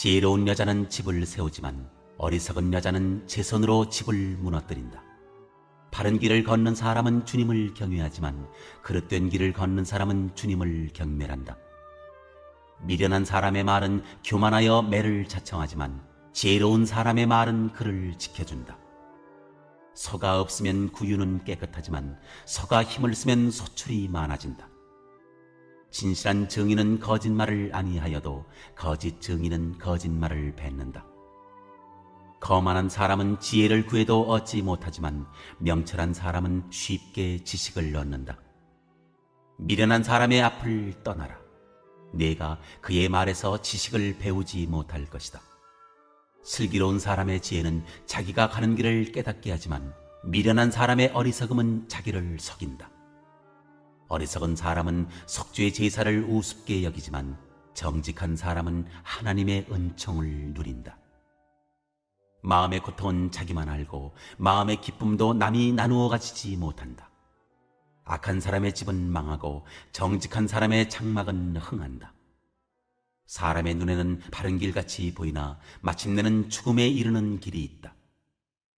지혜로운 여자는 집을 세우지만 어리석은 여자는 제 손으로 집을 무너뜨린다. 바른 길을 걷는 사람은 주님을 경외하지만 그릇된 길을 걷는 사람은 주님을 경멸한다. 미련한 사람의 말은 교만하여 매를 자청하지만 지혜로운 사람의 말은 그를 지켜준다. 소가 없으면 구유는 깨끗하지만 소가 힘을 쓰면 소출이 많아진다. 진실한 증인은 거짓말을 아니하여도 거짓 증인은 거짓말을 뱉는다. 거만한 사람은 지혜를 구해도 얻지 못하지만 명철한 사람은 쉽게 지식을 얻는다. 미련한 사람의 앞을 떠나라. 네가 그의 말에서 지식을 배우지 못할 것이다. 슬기로운 사람의 지혜는 자기가 가는 길을 깨닫게 하지만 미련한 사람의 어리석음은 자기를 속인다. 어리석은 사람은 속죄의 제사를 우습게 여기지만 정직한 사람은 하나님의 은총을 누린다. 마음의 고통은 자기만 알고 마음의 기쁨도 남이 나누어 가지지 못한다. 악한 사람의 집은 망하고 정직한 사람의 장막은 흥한다. 사람의 눈에는 바른 길같이 보이나 마침내는 죽음에 이르는 길이 있다.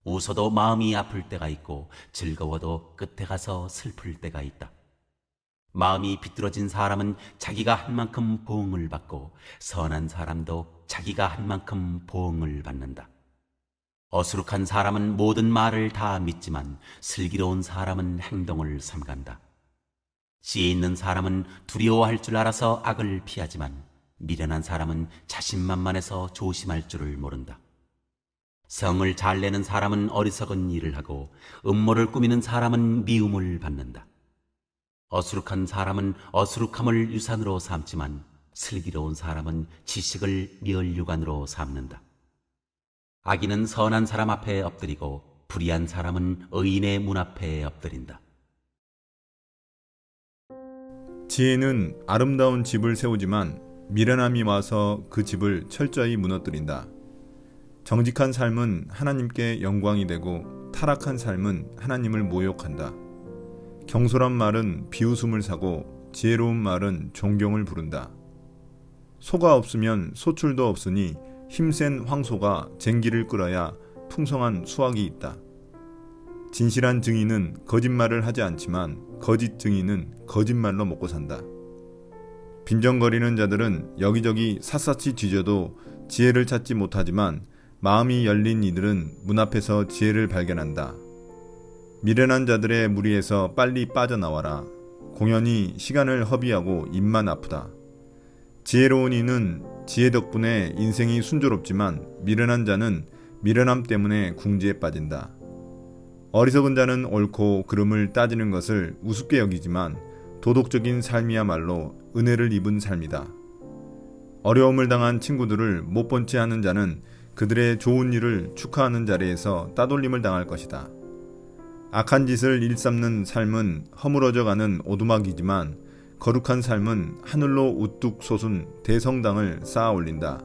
웃어도 마음이 아플 때가 있고 즐거워도 끝에 가서 슬플 때가 있다. 마음이 비뚤어진 사람은 자기가 한 만큼 보응을 받고 선한 사람도 자기가 한 만큼 보응을 받는다. 어수룩한 사람은 모든 말을 다 믿지만 슬기로운 사람은 행동을 삼간다. 지혜 있는 사람은 두려워할 줄 알아서 악을 피하지만 미련한 사람은 자신만만해서 조심할 줄을 모른다. 성을 잘 내는 사람은 어리석은 일을 하고 음모를 꾸미는 사람은 미움을 받는다. 어수룩한 사람은 어수룩함을 유산으로 삼지만 슬기로운 사람은 지식을 멸류관으로 삼는다. 악인은 선한 사람 앞에 엎드리고 불의한 사람은 의인의 문 앞에 엎드린다. 지혜는 아름다운 집을 세우지만 미련함이 와서 그 집을 철저히 무너뜨린다. 정직한 삶은 하나님께 영광이 되고 타락한 삶은 하나님을 모욕한다. 경솔한 말은 비웃음을 사고 지혜로운 말은 존경을 부른다. 소가 없으면 소출도 없으니 힘센 황소가 쟁기를 끌어야 풍성한 수확이 있다. 진실한 증인은 거짓말을 하지 않지만 거짓 증인은 거짓말로 먹고 산다. 빈정거리는 자들은 여기저기 샅샅이 뒤져도 지혜를 찾지 못하지만 마음이 열린 이들은 문 앞에서 지혜를 발견한다. 미련한 자들의 무리에서 빨리 빠져나와라. 공연히 시간을 허비하고 입만 아프다. 지혜로운 이는 지혜 덕분에 인생이 순조롭지만 미련한 자는 미련함 때문에 궁지에 빠진다. 어리석은 자는 옳고 그름을 따지는 것을 우습게 여기지만 도덕적인 삶이야말로 은혜를 입은 삶이다. 어려움을 당한 친구들을 못 본 채 하는 자는 그들의 좋은 일을 축하하는 자리에서 따돌림을 당할 것이다. 악한 짓을 일삼는 삶은 허물어져가는 오두막이지만 거룩한 삶은 하늘로 우뚝 솟은 대성당을 쌓아 올린다.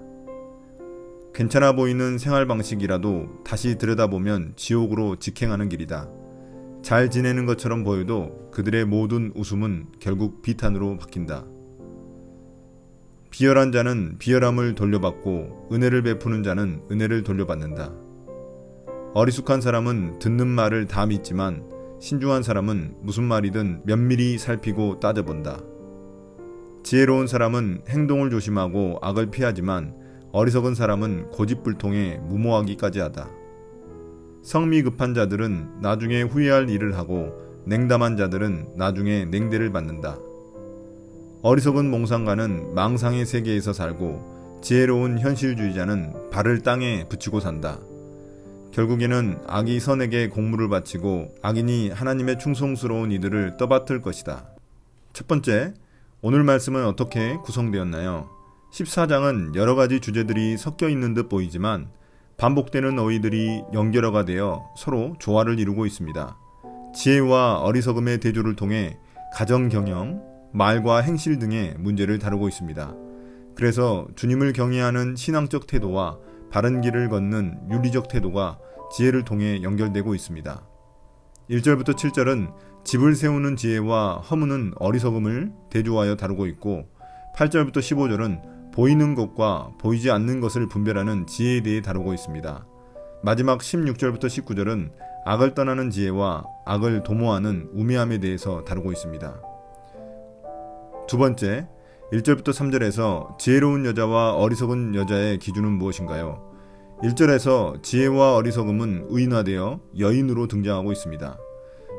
괜찮아 보이는 생활 방식이라도 다시 들여다보면 지옥으로 직행하는 길이다. 잘 지내는 것처럼 보여도 그들의 모든 웃음은 결국 비탄으로 바뀐다. 비열한 자는 비열함을 돌려받고 은혜를 베푸는 자는 은혜를 돌려받는다. 어리숙한 사람은 듣는 말을 다 믿지만 신중한 사람은 무슨 말이든 면밀히 살피고 따져본다. 지혜로운 사람은 행동을 조심하고 악을 피하지만 어리석은 사람은 고집불통에 무모하기까지 하다. 성미 급한 자들은 나중에 후회할 일을 하고 냉담한 자들은 나중에 냉대를 받는다. 어리석은 몽상가는 망상의 세계에서 살고 지혜로운 현실주의자는 발을 땅에 붙이고 산다. 결국에는 악이 선에게 공물을 바치고 악인이 하나님의 충성스러운 이들을 떠받들 것이다. 첫 번째, 오늘 말씀은 어떻게 구성되었나요? 14장은 여러 가지 주제들이 섞여 있는 듯 보이지만 반복되는 어휘들이 연결어가 되어 서로 조화를 이루고 있습니다. 지혜와 어리석음의 대조를 통해 가정 경영, 말과 행실 등의 문제를 다루고 있습니다. 그래서 주님을 경외하는 신앙적 태도와 바른 길을 걷는 윤리적 태도가 지혜를 통해 연결되고 있습니다. 1절부터 7절은 집을 세우는 지혜와 허무는 어리석음을 대조하여 다루고 있고 8절부터 15절은 보이는 것과 보이지 않는 것을 분별하는 지혜에 대해 다루고 있습니다. 마지막 16절부터 19절은 악을 떠나는 지혜와 악을 도모하는 우매함에 대해서 다루고 있습니다. 두 번째, 1절부터 3절에서 지혜로운 여자와 어리석은 여자의 기준은 무엇인가요? 1절에서 지혜와 어리석음은 의인화되어 여인으로 등장하고 있습니다.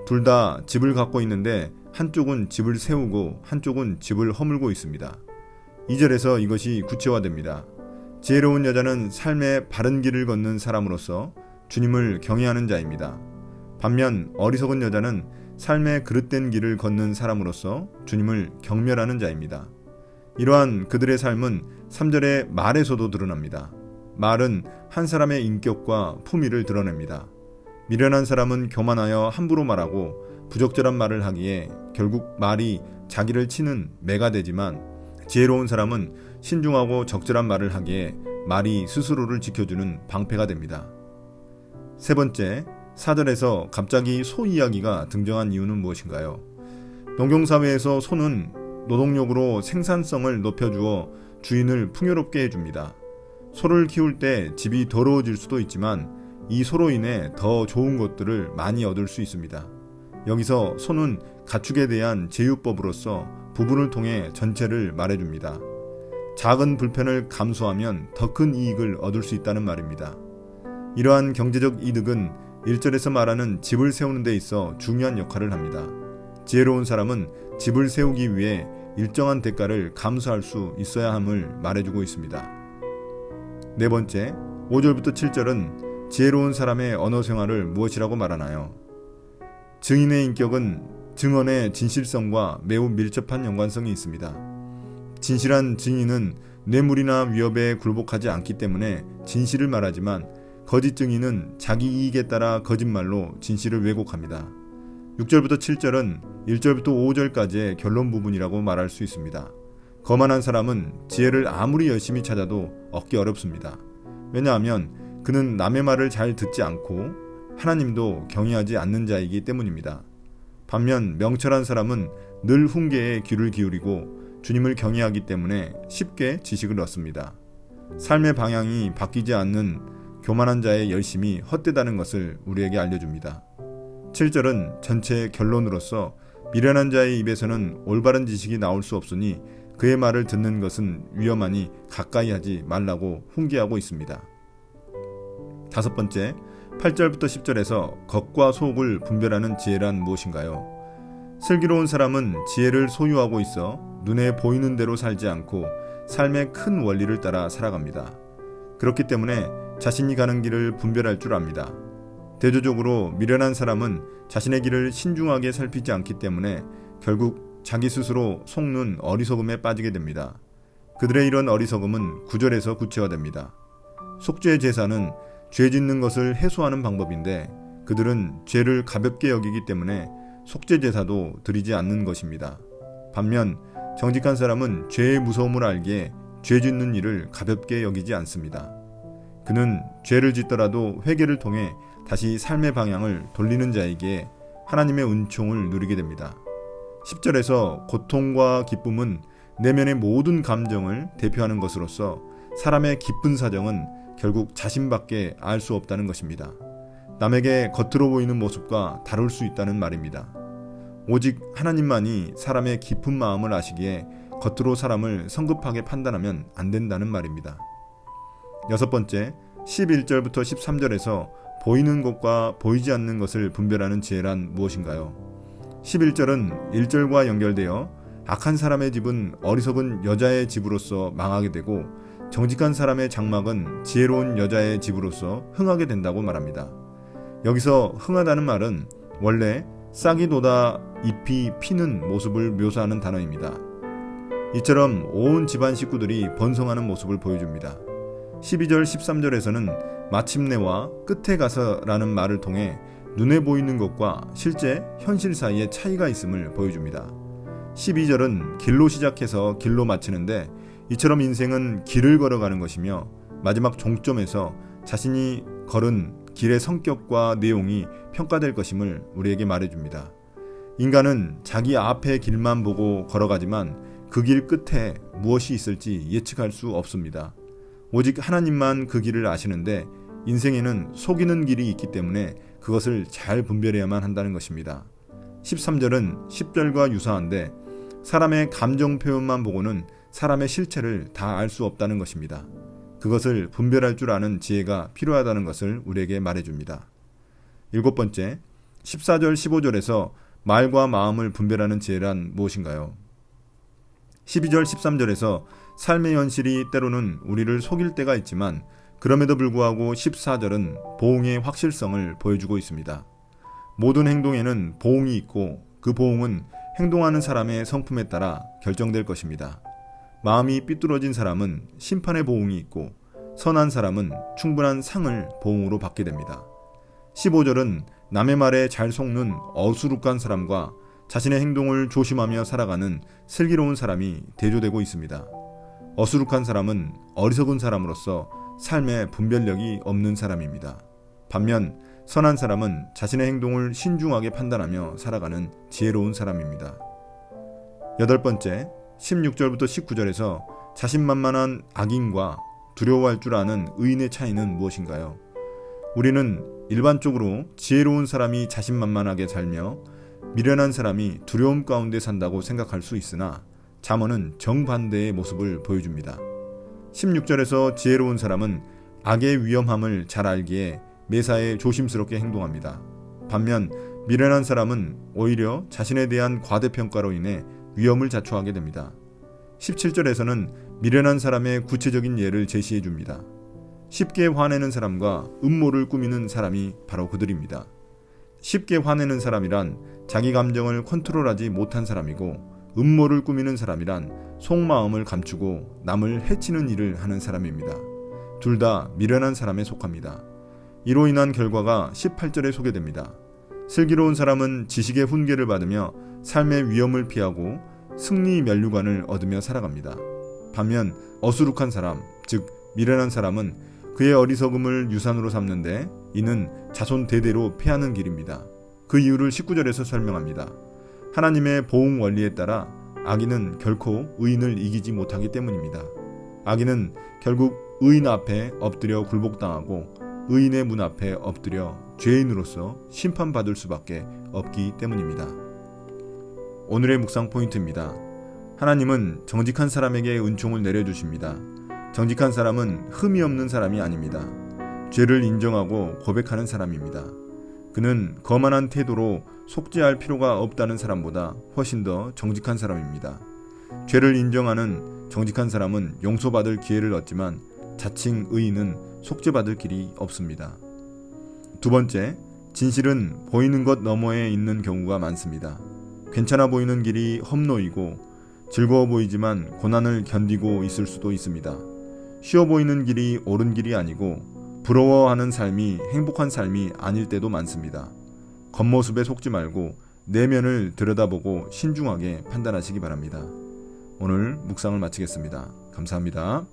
둘 다 집을 갖고 있는데 한쪽은 집을 세우고 한쪽은 집을 허물고 있습니다. 2절에서 이것이 구체화됩니다. 지혜로운 여자는 삶의 바른 길을 걷는 사람으로서 주님을 경외하는 자입니다. 반면 어리석은 여자는 삶의 그릇된 길을 걷는 사람으로서 주님을 경멸하는 자입니다. 이러한 그들의 삶은 3절의 말에서도 드러납니다. 말은 한 사람의 인격과 품위를 드러냅니다. 미련한 사람은 교만하여 함부로 말하고 부적절한 말을 하기에 결국 말이 자기를 치는 매가 되지만, 지혜로운 사람은 신중하고 적절한 말을 하기에 말이 스스로를 지켜주는 방패가 됩니다. 세 번째, 4절에서 갑자기 소 이야기가 등장한 이유는 무엇인가요? 농경사회에서 소는 노동력으로 생산성을 높여주어 주인을 풍요롭게 해줍니다. 소를 키울 때 집이 더러워질 수도 있지만 이 소로 인해 더 좋은 것들을 많이 얻을 수 있습니다. 여기서 소는 가축에 대한 제휴법으로서 부분을 통해 전체를 말해줍니다. 작은 불편을 감수하면 더 큰 이익을 얻을 수 있다는 말입니다. 이러한 경제적 이득은 1절에서 말하는 집을 세우는 데 있어 중요한 역할을 합니다. 지혜로운 사람은 집을 세우기 위해 일정한 대가를 감수할 수 있어야 함을 말해주고 있습니다. 네 번째, 5절부터 7절은 지혜로운 사람의 언어 생활을 무엇이라고 말하나요? 증인의 인격은 증언의 진실성과 매우 밀접한 연관성이 있습니다. 진실한 증인은 뇌물이나 위협에 굴복하지 않기 때문에 진실을 말하지만, 거짓 증인은 자기 이익에 따라 거짓말로 진실을 왜곡합니다. 6절부터 7절은 1절부터 5절까지의 결론 부분이라고 말할 수 있습니다. 거만한 사람은 지혜를 아무리 열심히 찾아도 얻기 어렵습니다. 왜냐하면 그는 남의 말을 잘 듣지 않고 하나님도 경외하지 않는 자이기 때문입니다. 반면 명철한 사람은 늘 훈계에 귀를 기울이고 주님을 경외하기 때문에 쉽게 지식을 얻습니다. 삶의 방향이 바뀌지 않는 교만한 자의 열심이 헛되다는 것을 우리에게 알려줍니다. 7절은 전체의 결론으로서 미련한 자의 입에서는 올바른 지식이 나올 수 없으니 그의 말을 듣는 것은 위험하니 가까이 하지 말라고 훈계하고 있습니다. 다섯 번째, 8절부터 10절에서 겉과 속을 분별하는 지혜란 무엇인가요? 슬기로운 사람은 지혜를 소유하고 있어 눈에 보이는 대로 살지 않고 삶의 큰 원리를 따라 살아갑니다. 그렇기 때문에 자신이 가는 길을 분별할 줄 압니다. 대조적으로 미련한 사람은 자신의 길을 신중하게 살피지 않기 때문에 결국 자기 스스로 속는 어리석음에 빠지게 됩니다. 그들의 이런 어리석음은 9절에서 구체화됩니다. 속죄 제사는 죄 짓는 것을 해소하는 방법인데 그들은 죄를 가볍게 여기기 때문에 속죄 제사도 드리지 않는 것입니다. 반면 정직한 사람은 죄의 무서움을 알기에 죄 짓는 일을 가볍게 여기지 않습니다. 그는 죄를 짓더라도 회개를 통해 다시 삶의 방향을 돌리는 자이기에 하나님의 은총을 누리게 됩니다. 10절에서 고통과 기쁨은 내면의 모든 감정을 대표하는 것으로서 사람의 기쁜 사정은 결국 자신밖에 알 수 없다는 것입니다. 남에게 겉으로 보이는 모습과 다를 수 있다는 말입니다. 오직 하나님만이 사람의 깊은 마음을 아시기에 겉으로 사람을 성급하게 판단하면 안 된다는 말입니다. 여섯 번째, 11절부터 13절에서 보이는 것과 보이지 않는 것을 분별하는 지혜란 무엇인가요? 11절은 1절과 연결되어 악한 사람의 집은 어리석은 여자의 집으로서 망하게 되고 정직한 사람의 장막은 지혜로운 여자의 집으로서 흥하게 된다고 말합니다. 여기서 흥하다는 말은 원래 싹이 돋아 잎이 피는 모습을 묘사하는 단어입니다. 이처럼 온 집안 식구들이 번성하는 모습을 보여줍니다. 12절 13절에서는 마침내와 끝에 가서라는 말을 통해 눈에 보이는 것과 실제 현실 사이에 차이가 있음을 보여줍니다. 12절은 길로 시작해서 길로 마치는데 이처럼 인생은 길을 걸어가는 것이며 마지막 종점에서 자신이 걸은 길의 성격과 내용이 평가될 것임을 우리에게 말해줍니다. 인간은 자기 앞의 길만 보고 걸어가지만 그 길 끝에 무엇이 있을지 예측할 수 없습니다. 오직 하나님만 그 길을 아시는데 인생에는 속이는 길이 있기 때문에 그것을 잘 분별해야만 한다는 것입니다. 13절은 10절과 유사한데 사람의 감정 표현만 보고는 사람의 실체를 다 알 수 없다는 것입니다. 그것을 분별할 줄 아는 지혜가 필요하다는 것을 우리에게 말해줍니다. 7번째, 14절 15절에서 말과 마음을 분별하는 지혜란 무엇인가요? 12절 13절에서 삶의 현실이 때로는 우리를 속일 때가 있지만 그럼에도 불구하고 14절은 보응의 확실성을 보여주고 있습니다. 모든 행동에는 보응이 있고 그 보응은 행동하는 사람의 성품에 따라 결정될 것입니다. 마음이 삐뚤어진 사람은 심판의 보응이 있고 선한 사람은 충분한 상을 보응으로 받게 됩니다. 15절은 남의 말에 잘 속는 어수룩한 사람과 자신의 행동을 조심하며 살아가는 슬기로운 사람이 대조되고 있습니다. 어수룩한 사람은 어리석은 사람으로서 삶의 분별력이 없는 사람입니다. 반면 선한 사람은 자신의 행동을 신중하게 판단하며 살아가는 지혜로운 사람입니다. 8번째, 16절부터 19절에서 자신만만한 악인과 두려워할 줄 아는 의인의 차이는 무엇인가요? 우리는 일반적으로 지혜로운 사람이 자신만만하게 살며 미련한 사람이 두려움 가운데 산다고 생각할 수 있으나 잠언은 정반대의 모습을 보여줍니다. 16절에서 지혜로운 사람은 악의 위험함을 잘 알기에 매사에 조심스럽게 행동합니다. 반면 미련한 사람은 오히려 자신에 대한 과대평가로 인해 위험을 자초하게 됩니다. 17절에서는 미련한 사람의 구체적인 예를 제시해 줍니다. 쉽게 화내는 사람과 음모를 꾸미는 사람이 바로 그들입니다. 쉽게 화내는 사람이란 자기 감정을 컨트롤하지 못한 사람이고 음모를 꾸미는 사람이란 속마음을 감추고 남을 해치는 일을 하는 사람입니다. 둘 다 미련한 사람에 속합니다. 이로 인한 결과가 18절에 소개됩니다. 슬기로운 사람은 지식의 훈계를 받으며 삶의 위험을 피하고 승리 면류관을 얻으며 살아갑니다. 반면 어수룩한 사람, 즉 미련한 사람은 그의 어리석음을 유산으로 삼는데 이는 자손 대대로 패하는 길입니다. 그 이유를 19절에서 설명합니다. 하나님의 보응 원리에 따라 악인은 결코 의인을 이기지 못하기 때문입니다. 악인은 결국 의인 앞에 엎드려 굴복당하고 의인의 문 앞에 엎드려 죄인으로서 심판받을 수밖에 없기 때문입니다. 오늘의 묵상 포인트입니다. 하나님은 정직한 사람에게 은총을 내려주십니다. 정직한 사람은 흠이 없는 사람이 아닙니다. 죄를 인정하고 고백하는 사람입니다. 그는 거만한 태도로 속죄할 필요가 없다는 사람보다 훨씬 더 정직한 사람입니다. 죄를 인정하는 정직한 사람은 용서받을 기회를 얻지만 자칭 의인은 속죄받을 길이 없습니다. 두 번째, 진실은 보이는 것 너머에 있는 경우가 많습니다. 괜찮아 보이는 길이 험로이고 즐거워 보이지만 고난을 견디고 있을 수도 있습니다. 쉬워 보이는 길이 옳은 길이 아니고 부러워하는 삶이 행복한 삶이 아닐 때도 많습니다. 겉모습에 속지 말고 내면을 들여다보고 신중하게 판단하시기 바랍니다. 오늘 묵상을 마치겠습니다. 감사합니다.